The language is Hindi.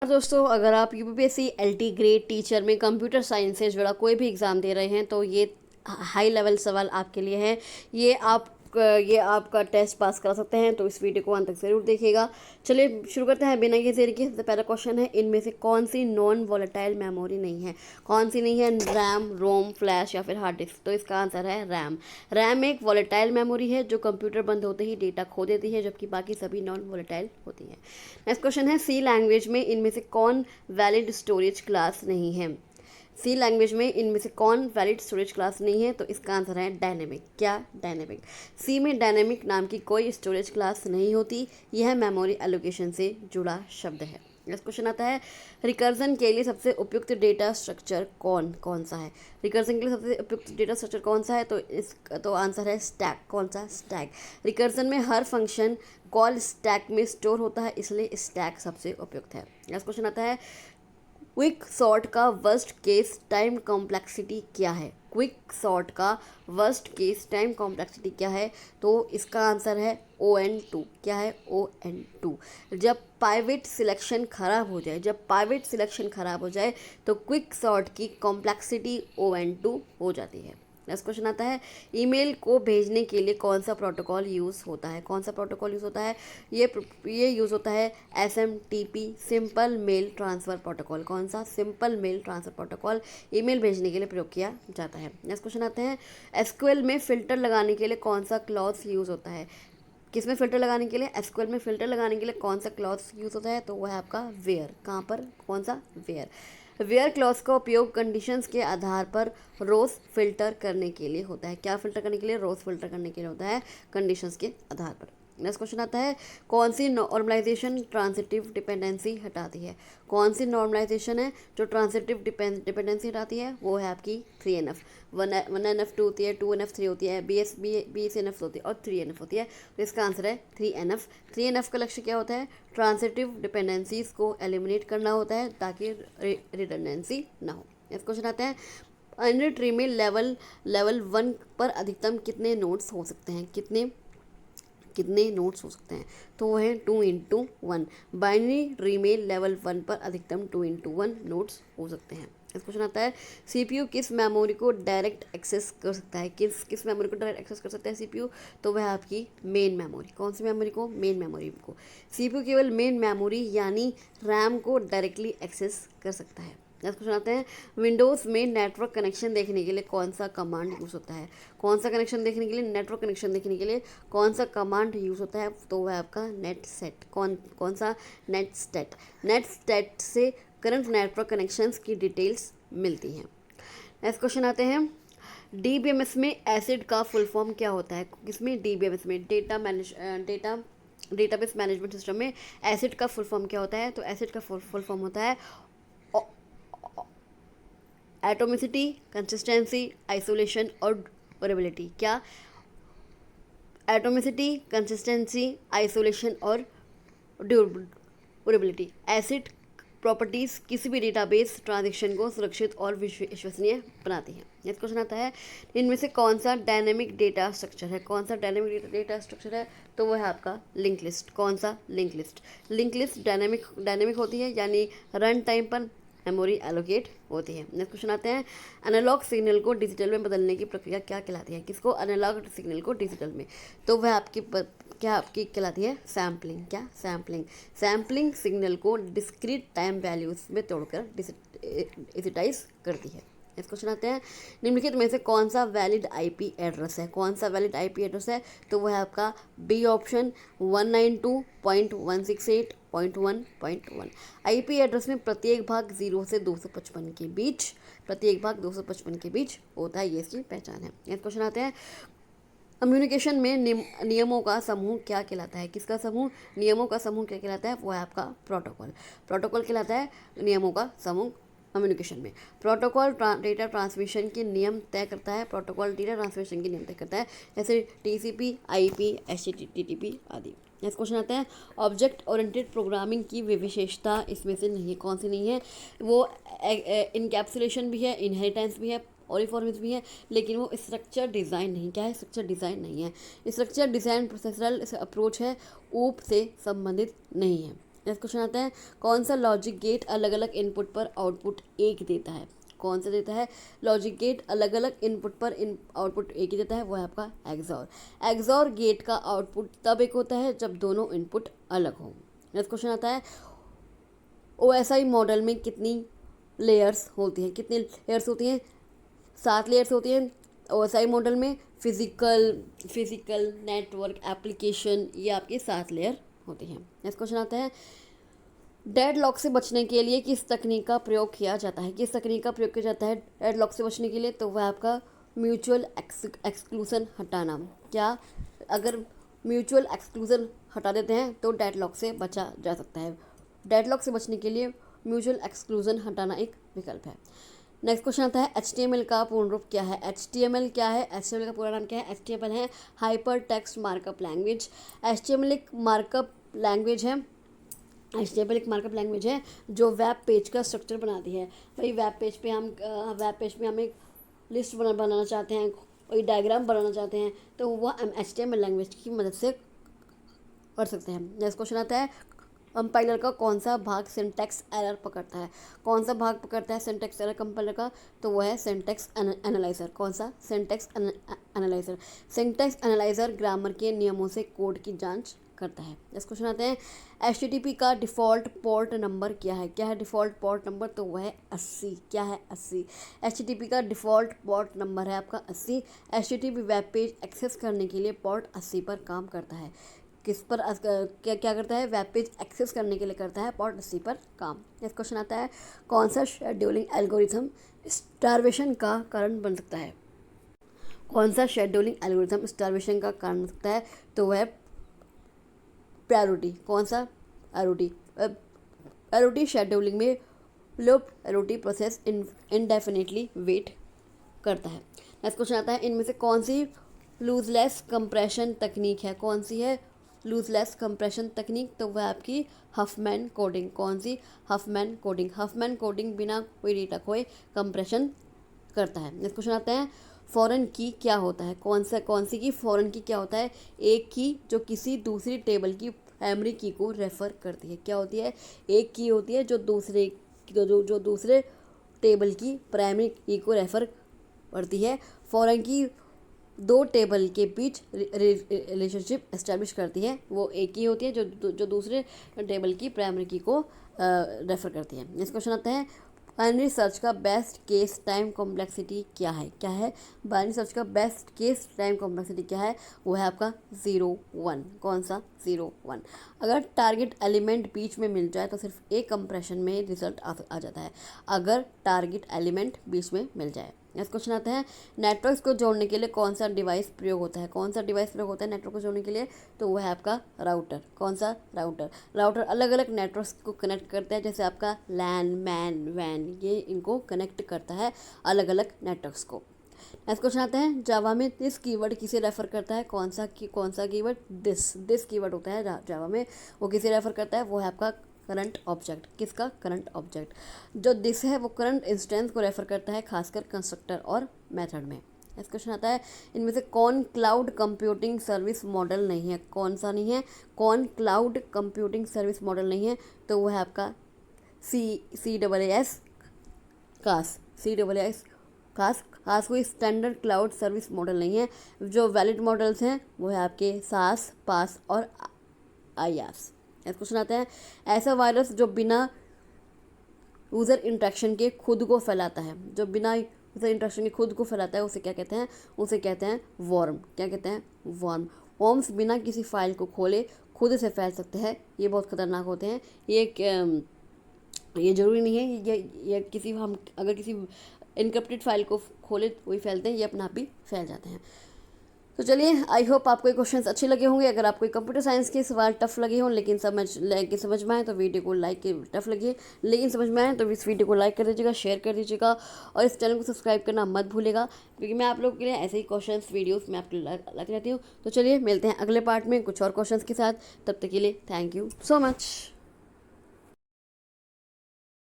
और दोस्तों, अगर आप यूपीपीएससी एलटी ग्रेड टीचर में कंप्यूटर साइंस से जुड़ा कोई भी एग्ज़ाम दे रहे हैं तो ये हाई लेवल सवाल आपके लिए है। ये आपका टेस्ट पास करा सकते हैं, तो इस वीडियो को अंत तक ज़रूर देखिएगा। चलिए शुरू करते हैं बिना ये देरी के। सबसे पहला क्वेश्चन है, इनमें से कौन सी नॉन वॉलेटाइल मेमोरी नहीं है? कौन सी नहीं है? रैम, रोम, फ्लैश या फिर हार्ड डिस्क? तो इसका आंसर है रैम। रैम एक वॉलेटाइल मेमोरी है जो कंप्यूटर बंद होते ही डेटा खो देती है, जबकि बाकी सभी नॉन वॉलेटाइल होती है। नेक्स्ट क्वेश्चन है, सी लैंग्वेज में इनमें से कौन वैलिड स्टोरेज क्लास नहीं है? सी लैंग्वेज में इनमें से कौन वैलिड स्टोरेज क्लास नहीं है? तो इसका आंसर है डायनेमिक। क्या? डायनेमिक। सी में डायनेमिक नाम की कोई स्टोरेज क्लास नहीं होती। यह मेमोरी एलोकेशन से जुड़ा शब्द है। नेक्स्ट क्वेश्चन आता है, रिकर्जन के लिए सबसे उपयुक्त डेटा स्ट्रक्चर कौन सा है? रिकर्जन के लिए सबसे उपयुक्त डेटा स्ट्रक्चर कौन सा है? तो आंसर है स्टैक। कौन सा? स्टैक। रिकर्जन में हर फंक्शन कॉल स्टैक में स्टोर होता है, इसलिए स्टैक सबसे उपयुक्त है। नेक्स्ट क्वेश्चन आता है, क्विक सॉर्ट का वर्स्ट केस टाइम कॉम्प्लेक्सिटी क्या है? क्विक सॉर्ट का वर्स्ट केस टाइम कॉम्प्लेक्सिटी क्या है? तो इसका आंसर है ON2। क्या है? ON2। जब पाइवेट सिलेक्शन खराब हो जाए तो क्विक सॉर्ट की कॉम्प्लेक्सिटी ON2 हो जाती है। नेक्स्ट क्वेश्चन आता है, ईमेल को भेजने के लिए कौन सा प्रोटोकॉल यूज़ होता है? कौन सा प्रोटोकॉल यूज़ होता है? ये यूज़ होता है SMTP, simple mail transfer protocol. कौन सा? Simple mail transfer protocol email भेजने के लिए प्रयोग किया जाता है। नेक्स्ट क्वेश्चन आते हैं, SQL में फ़िल्टर लगाने के लिए कौन सा क्लॉज यूज़ होता है? किस में फ़िल्टर लगाने के लिए? SQL में फ़िल्टर लगाने के लिए कौन सा क्लॉज यूज़ होता है? तो वह है आपका वेयर। कहाँ पर? कौन सा? वेयर। वेयर क्लॉज का उपयोग कंडीशंस के आधार पर रोज़ फिल्टर करने के लिए होता है। क्या फिल्टर करने के लिए? रोज़ फिल्टर करने के लिए होता है, कंडीशंस के आधार पर। नेक्स्ट क्वेश्चन आता है, कौन सी नॉर्मलाइजेशन ट्रांजिटिव डिपेंडेंसी हटाती है? कौन सी नॉर्मलाइजेशन है जो ट्रांजिटिव डिपेंडेंसी हटाती है? वो है आपकी 3NF। 1NF 2 होती है, 2NF 3 होती है, BCNF होती है और 3NF होती है। तो इसका आंसर है 3NF। 3NF का लक्ष्य क्या होता है? ट्रांजिटिव डिपेंडेंसीज को एलिमिनेट करना होता है ताकि रिडंडेंसी ना हो। नेक्स्ट क्वेश्चन आता है, बाइनरी ट्री में लेवल 1 पर अधिकतम कितने नोड्स हो सकते हैं? कितने नोड्स हो सकते हैं? तो वो है 2 × 1। बाइनरी ट्री में लेवल 1 पर अधिकतम 2 × 1 नोड्स हो सकते हैं। इस क्वेश्चन आता है, CPU किस मेमोरी को डायरेक्ट एक्सेस कर सकता है? किस मेमोरी को डायरेक्ट एक्सेस कर सकता है CPU? तो वह आपकी मेन मेमोरी। कौन सी मेमोरी को? मेन मेमोरी को। CPU केवल मेन मेमोरी यानी रैम को डायरेक्टली एक्सेस कर सकता है। नेक्स्ट क्वेश्चन आते हैं, विंडोज़ में नेटवर्क कनेक्शन देखने के लिए कौन सा कमांड यूज़ होता है? कौन सा कनेक्शन देखने के लिए? नेटवर्क कनेक्शन देखने के लिए कौन सा कमांड यूज़ होता है? तो वह आपका नेट सेट। कौन सा? Net state. नेट स्टेट से करंट नेटवर्क कनेक्शंस की डिटेल्स मिलती हैं। नेक्स्ट क्वेश्चन आते हैं, DBMS में एसिड का फुल फॉर्म क्या होता है? किसमें? DBMS में, डेटाबेस मैनेजमेंट सिस्टम में एसिड का फुल फॉर्म क्या होता है? तो एसिड का फुल फॉर्म होता है एटोमिसिटी, कंसिस्टेंसी, आइसोलेशन और ड्यूरेबिलिटी। क्या? एटोमिसिटी, कंसिस्टेंसी, आइसोलेशन और ड्यूरेबिलिटी। एसिड प्रॉपर्टीज़ किसी भी डेटाबेस ट्रांजैक्शन को सुरक्षित और विश्वसनीय बनाती हैं। नेक्स्ट क्वेश्चन आता है, इनमें से कौन सा डायनेमिक डेटा स्ट्रक्चर है? कौन सा डायनेमिक डेटा स्ट्रक्चर है? तो वह है आपका लिंक लिस्ट। कौन सा? Link list. Link list dynamic होती है, यानी रन टाइम पर मेमोरी एलोकेट होती है। नेक्स्ट क्वेश्चन आते हैं, एनालॉग सिग्नल को डिजिटल में बदलने की प्रक्रिया क्या कहलाती है? किसको? एनालॉग सिग्नल को डिजिटल में। तो वह आपकी कहलाती है सैम्पलिंग। क्या? सैम्पलिंग। सैम्पलिंग सिग्नल को डिस्क्रीट टाइम वैल्यूज में तोड़कर डिजिटाइज करती है। नेक्स्ट क्वेश्चन आते हैं, निम्नलिखित में से कौन सा वैलिड IP एड्रेस है? कौन सा वैलिड IP एड्रेस है? तो वह है आपका B ऑप्शन, 192.168.1.1। IP एड्रेस में प्रत्येक भाग 0 से 255 के बीच होता है, ये इसकी पहचान है। नेक्स्ट क्वेश्चन आते हैं, कम्युनिकेशन में नियमों का समूह क्या कहलाता है? किसका समूह? नियमों का समूह क्या कहलाता है? वो है आपका प्रोटोकॉल। प्रोटोकॉल कहलाता है नियमों का समूह कम्युनिकेशन में। प्रोटोकॉल डेटा ट्रांसमिशन के नियम तय करता है। जैसे TCP, IP, HTTP आदि। नेक्स्ट क्वेश्चन आता है, ऑब्जेक्ट ओरिएंटेड प्रोग्रामिंग की विशेषता इसमें से नहीं है। कौन सी नहीं है? वो इनकैप्सुलेशन भी है, इनहेरिटेंस भी है, ओरिफॉर्मिस भी है, लेकिन वो स्ट्रक्चर डिज़ाइन नहीं। क्या है? स्ट्रक्चर डिज़ाइन नहीं है। स्ट्रक्चर डिज़ाइन प्रोसेसरल अप्रोच है, ऊप से संबंधित नहीं है। नेक्स्ट क्वेश्चन आता है, कौन सा लॉजिक गेट अलग अलग इनपुट पर आउटपुट एक देता है? कौन सा देता है? लॉजिक गेट अलग अलग इनपुट पर आउटपुट एक ही देता है, वो है आपका एक्सॉर। एक्सॉर गेट का आउटपुट तब एक होता है जब दोनों इनपुट अलग हों। नेक्स्ट क्वेश्चन आता है, OSI मॉडल में कितनी लेयर्स होती हैं? कितनी लेयर्स होती हैं? 7 लेयर्स होती हैं OSI मॉडल में। फिजिकल नेटवर्क एप्लीकेशन, ये आपकी 7 लेयर होती हैं। नेक्स्ट क्वेश्चन आता है, डेडलॉक से बचने के लिए किस तकनीक का प्रयोग किया जाता है? किस तकनीक का प्रयोग किया जाता है डेडलॉक से बचने के लिए? तो वह आपका म्यूचुअल एक्सक्लूजन हटाना। क्या अगर म्यूचुअल एक्सक्लूजन हटा देते हैं तो डेडलॉक से बचा जा सकता है? डेडलॉक से बचने के लिए म्यूचुअल एक्सक्लूजन हटाना एक विकल्प है। नेक्स्ट क्वेश्चन आता है, HTML का पूर्ण रूप क्या है? HTML क्या है? HTML का पूरा नाम क्या है? HTML है hyper text markup language. HTML एक मार्कअप लैंग्वेज है। HTML एक मार्कअप लैंग्वेज है जो वेब पेज का स्ट्रक्चर बनाती है। वही वेब पेज पे हम एक लिस्ट बनाना चाहते हैं, कोई डायग्राम बनाना चाहते हैं, तो वह HTML लैंग्वेज की मदद से कर सकते हैं। नेक्स्ट क्वेश्चन आता है, कंपाइलर का कौन सा भाग सिंटैक्स एरर पकड़ता है? कौन सा भाग पकड़ता है सिंटैक्स एरर कंपाइलर का? तो वो है सिंटैक्स एनालाइजर। कौन सा? Syntax analyser. Syntax analyser grammar के नियमों से कोड की जांच करता है। नेक्स्ट क्वेश्चन आते हैं, HTTP का डिफ़ॉल्ट पोर्ट नंबर क्या है? क्या है डिफ़ॉल्ट पोर्ट नंबर? तो वह है 80। क्या है? 80। HTTP का डिफ़ॉल्ट पोर्ट नंबर है आपका 80। HTTP वेब पेज एक्सेस करने के लिए पोर्ट 80 पर काम करता है। किस पर क्या करता है? वेब पेज एक्सेस करने के लिए करता है पोर्ट 80 पर काम। नेक्स्ट क्वेश्चन आता है, कौन सा शेड्यूलिंग एल्गोरिथम स्टारवेशन का कारण बन सकता है? कौन सा शेड्यूलिंग एल्गोरिथम स्टारवेशन का कारण बन सकता है? तो वह प्रायोरिटी। कौन सा? प्रायोरिटी शेड्यूलिंग में low priority process indefinitely wait करता है। नेक्स्ट क्वेश्चन आता है, इनमें से कौन सी लूजलेस कंप्रेशन तकनीक है? कौन सी है लूजलेस कंप्रेशन तकनीक? तो वह आपकी हफमैन कोडिंग। कौन सी? Huffman coding. हफमैन कोडिंग बिना कोई डेटा खोए कंप्रेशन करता है। नेक्स्ट क्वेश्चन आता है, फॉरेन की क्या होता है? कौन सी की फॉरेन की क्या होता है? एक की जो किसी दूसरी टेबल की प्राइमरी की को रेफ़र करती है। क्या होती है? एक की होती है जो दूसरे टेबल की प्राइमरी की को रेफ़र करती है। फॉरेन की 2 टेबल के बीच रिलेशनशिप एस्टेब्लिश करती है। वो एक ही होती है जो दूसरे टेबल की प्राइमरी की को रेफ़र करती है। नेक्स्ट क्वेश्चन आता है, बाइनरी सर्च का बेस्ट केस टाइम कॉम्प्लेक्सिटी क्या है? क्या है? बाइनरी सर्च का बेस्ट केस टाइम कॉम्प्लेक्सिटी क्या है? वो है आपका 0-1। कौन सा? 0-1। अगर टारगेट एलिमेंट बीच में मिल जाए तो सिर्फ एक कंप्रेशन में रिजल्ट आ जाता है, अगर टारगेट एलिमेंट बीच में मिल जाए। नेक्स्ट क्वेश्चन आता है, नेटवर्क्स को जोड़ने के लिए कौन सा डिवाइस प्रयोग होता है? कौन सा डिवाइस प्रयोग होता है नेटवर्क को जोड़ने के लिए? तो वो है आपका राउटर। कौन सा? राउटर। राउटर अलग अलग नेटवर्क्स को कनेक्ट करता है, जैसे आपका लैन, मैन, वैन, ये इनको कनेक्ट करता है अलग अलग नेटवर्क्स को। नेक्स्ट क्वेश्चन आता है, जावा में दिस कीवर्ड किसे रेफर करता है? कौन सा कीवर्ड? दिस कीवर्ड होता है जावा में, वो किसे रेफर करता है? वो है आपका करंट ऑब्जेक्ट। किसका? Current object. जो दिस है वो करंट इंस्टेंस को रेफर करता है, खासकर कंस्ट्रक्टर और मेथड में। नेक्स्ट क्वेश्चन आता है, इनमें से कौन क्लाउड कंप्यूटिंग सर्विस मॉडल नहीं है? कौन सा नहीं है? कौन क्लाउड कंप्यूटिंग सर्विस मॉडल नहीं है? तो वो है आपका CAAS कास। कास कोई स्टैंडर्ड क्लाउड सर्विस मॉडल नहीं है। जो वैलिड मॉडल्स हैं वो है आपके सास, पास और IaaS। नेक्स्ट क्वेश्चन आता है, ऐसा वायरस जो बिना यूज़र इंटरेक्शन के खुद को फैलाता है, जो बिना यूज़र इंटरेक्शन के खुद को फैलाता है, उसे क्या कहते हैं? उसे कहते हैं वर्म। क्या कहते हैं? वर्म। वर्म्स बिना किसी फाइल को खोले खुद से फैल सकते हैं, ये बहुत खतरनाक होते हैं। ये ज़रूरी नहीं है ये अगर किसी इनक्रप्टेड फाइल को खोले तो वही फैलते हैं, ये अपने आप ही फैल जाते हैं। तो चलिए, आई होप आपको ये क्वेश्चंस अच्छे लगे होंगे। अगर आपको कंप्यूटर साइंस के सवाल टफ लगे हों लेकिन समझ में आए तो वीडियो को लाइक टफ लगे लेकिन समझ में आए तो इस वीडियो को लाइक कर दीजिएगा, शेयर कर दीजिएगा और इस चैनल को सब्सक्राइब करना मत भूलिएगा, क्योंकि मैं आप लोगों के लिए ऐसे ही क्वेश्चंस वीडियोस मैं आपके लिए लाती रहती हूँ। तो चलिए, मिलते हैं अगले पार्ट में कुछ और क्वेश्चंस के साथ। तब तक के लिए थैंक यू सो मच।